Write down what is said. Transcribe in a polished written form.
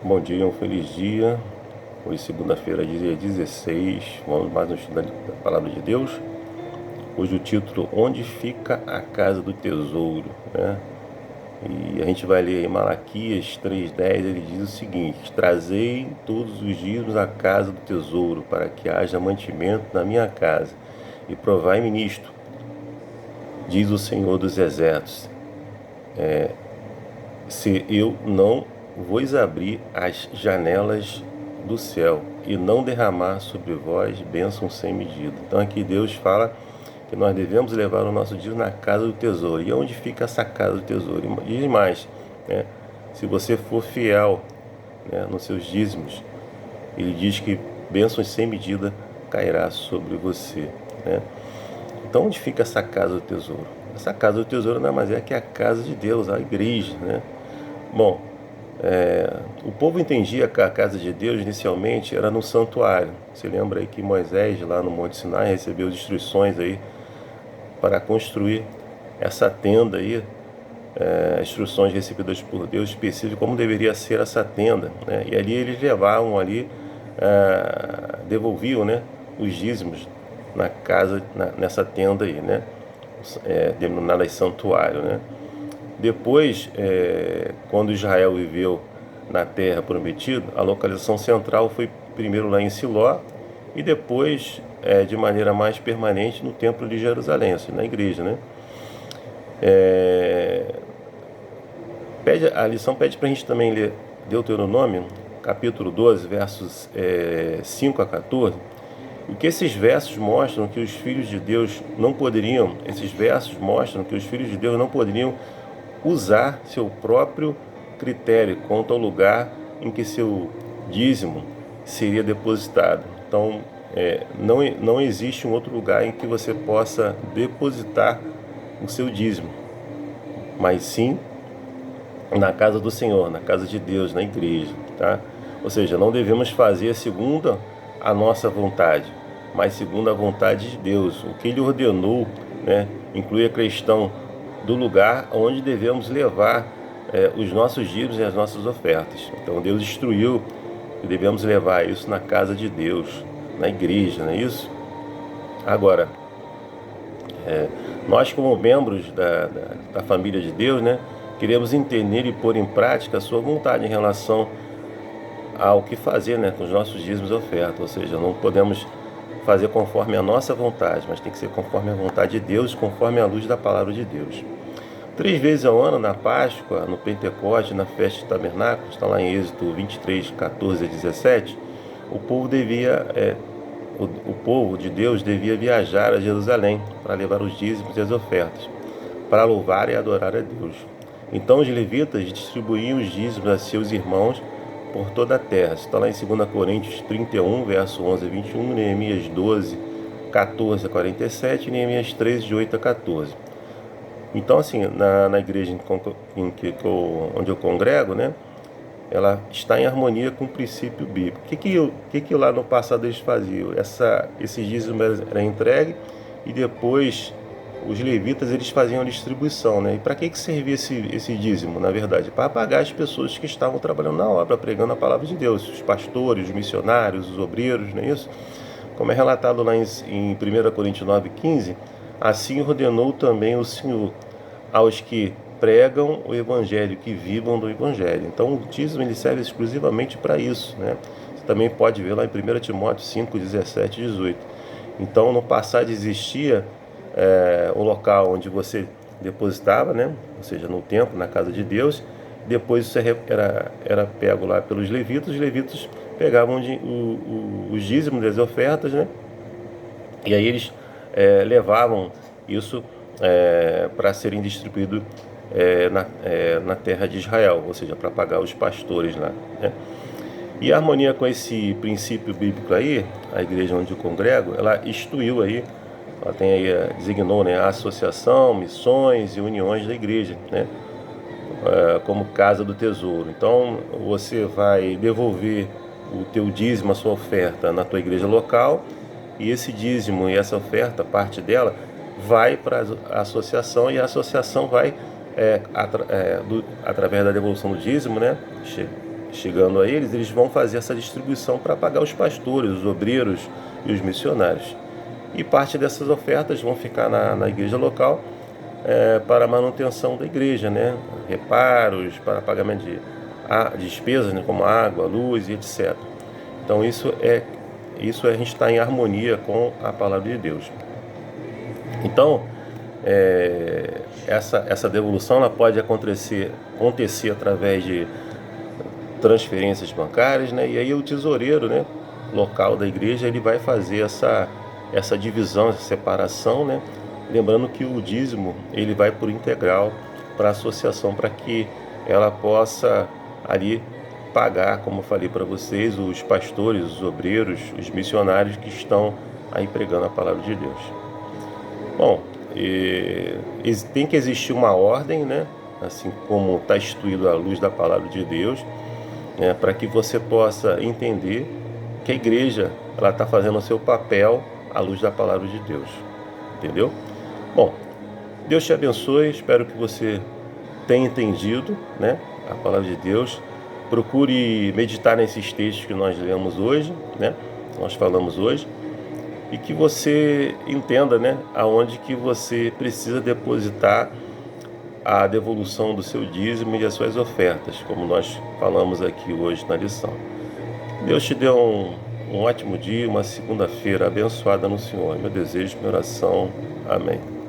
Bom dia, um feliz dia. Hoje, segunda-feira, dia 16. Vamos mais um estudo da Palavra de Deus. Hoje o título, Onde fica a casa do tesouro? Né? E a gente vai ler em Malaquias 3,10, ele diz o seguinte: Trazei todos os dias à casa do tesouro, para que haja mantimento na minha casa, e provai-me nisto, diz o Senhor dos Exércitos, se eu não vos abrir as janelas do céu e não derramar sobre vós bênçãos sem medida. Então aqui Deus fala que nós devemos levar o nosso dia na casa do tesouro. E onde fica essa casa do tesouro? E diz mais, né? Se você for fiel, né, nos seus dízimos, ele diz que bênçãos sem medida cairá sobre você, né? Então onde fica essa casa do tesouro? Essa casa do tesouro nada mais é que a casa de Deus, a igreja, né? Bom, o povo entendia que a casa de Deus inicialmente era no santuário. Você lembra aí que Moisés, lá no Monte Sinai, recebeu as instruções aí para construir essa tenda aí, instruções recebidas por Deus específicas como deveria ser essa tenda, né? E ali eles levavam ali, devolviam, né, os dízimos na casa, nessa tenda aí, né? Denominada santuário, né? Depois, quando Israel viveu na terra prometida, a localização central foi primeiro lá em Siló e depois, de maneira mais permanente, no Templo de Jerusalém, assim, na igreja, né? A lição pede para a gente também ler Deuteronômio, capítulo 12, versos 5 a 14, o que esses versos mostram que os filhos de Deus não poderiam, usar seu próprio critério quanto ao lugar em que seu dízimo seria depositado. Então, não existe um outro lugar em que você possa depositar o seu dízimo, mas sim na casa do Senhor, na casa de Deus, na igreja, tá? Ou seja, não devemos fazer segundo a nossa vontade, mas segundo a vontade de Deus. O que Ele ordenou, né, inclui a questão do lugar onde devemos levar os nossos dízimos e as nossas ofertas. Então Deus instruiu que devemos levar isso na casa de Deus, na igreja, não é isso? Agora, nós como membros da família de Deus, né, queremos entender e pôr em prática a sua vontade em relação ao que fazer, né, com os nossos dízimos e ofertas. Ou seja, não podemos fazer conforme a nossa vontade, mas tem que ser conforme a vontade de Deus, conforme a luz da palavra de Deus. 3 vezes ao ano, na Páscoa, no Pentecoste, na festa de tabernáculos, está lá em Êxodo 23, 14 a 17, o povo de Deus devia viajar a Jerusalém para levar os dízimos e as ofertas, para louvar e adorar a Deus. Então os levitas distribuíam os dízimos a seus irmãos por toda a terra. Está lá em 2 Coríntios 31, verso 11 a 21, Neemias 12, 14 a 47 e Neemias 13, de 8 a 14. Então, assim, na igreja onde eu congrego, né, ela está em harmonia com o princípio bíblico. O que lá no passado eles faziam? Esses dízimos eram entregues e depois os levitas eles faziam a distribuição, né? E para que servia esse dízimo, na verdade? Para pagar as pessoas que estavam trabalhando na obra, pregando a palavra de Deus, os pastores, os missionários, os obreiros, não é isso? Como é relatado lá em 1 Coríntios 9,15, assim ordenou também o Senhor aos que pregam o Evangelho, que vivam do Evangelho. Então o dízimo ele serve exclusivamente para isso, né? Você também pode ver lá em 1 Timóteo 5, 17 e 18. Então no passado existia o local onde você depositava, né? Ou seja, no templo, na casa de Deus. Depois isso era pego lá pelos levitas. Os levitas pegavam os dízimos das ofertas, né? E aí eles levavam isso para serem distribuídos na terra de Israel, ou seja, para pagar os pastores lá, né? E a harmonia com esse princípio bíblico aí, a igreja onde eu congrego, ela instituiu aí, ela tem aí, designou, né, a associação, missões e uniões da igreja, né, como casa do tesouro. Então você vai devolver o teu dízimo, a sua oferta na tua igreja local, e esse dízimo e essa oferta, parte dela, vai para a associação, e a associação vai, através da devolução do dízimo, né, chegando a eles, eles vão fazer essa distribuição para pagar os pastores, os obreiros e os missionários. E parte dessas ofertas vão ficar na igreja local para a manutenção da igreja, né? Reparos, para pagamento de despesas, né? Como água, luz e etc. Então isso a gente está em harmonia com a palavra de Deus. Então essa devolução ela pode acontecer através de transferências bancárias, né? E aí o tesoureiro, né, local da igreja, ele vai fazer essa divisão, essa separação, né? Lembrando que o dízimo ele vai por integral para a associação, para que ela possa ali pagar, como eu falei para vocês, os pastores, os obreiros, os missionários que estão aí pregando a palavra de Deus. Bom, tem que existir uma ordem, né? Assim como está instituído à luz da palavra de Deus, né? Para que você possa entender que a igreja ela está fazendo o seu papel à luz da palavra de Deus, entendeu? Bom, Deus te abençoe, espero que você tenha entendido, né, a palavra de Deus. Procure meditar nesses textos que nós lemos hoje, né, nós falamos hoje, e que você entenda, né, aonde que você precisa depositar a devolução do seu dízimo e as suas ofertas, como nós falamos aqui hoje na lição. Deus te dê um ótimo dia, uma segunda-feira abençoada no Senhor. Meu desejo, minha oração. Amém.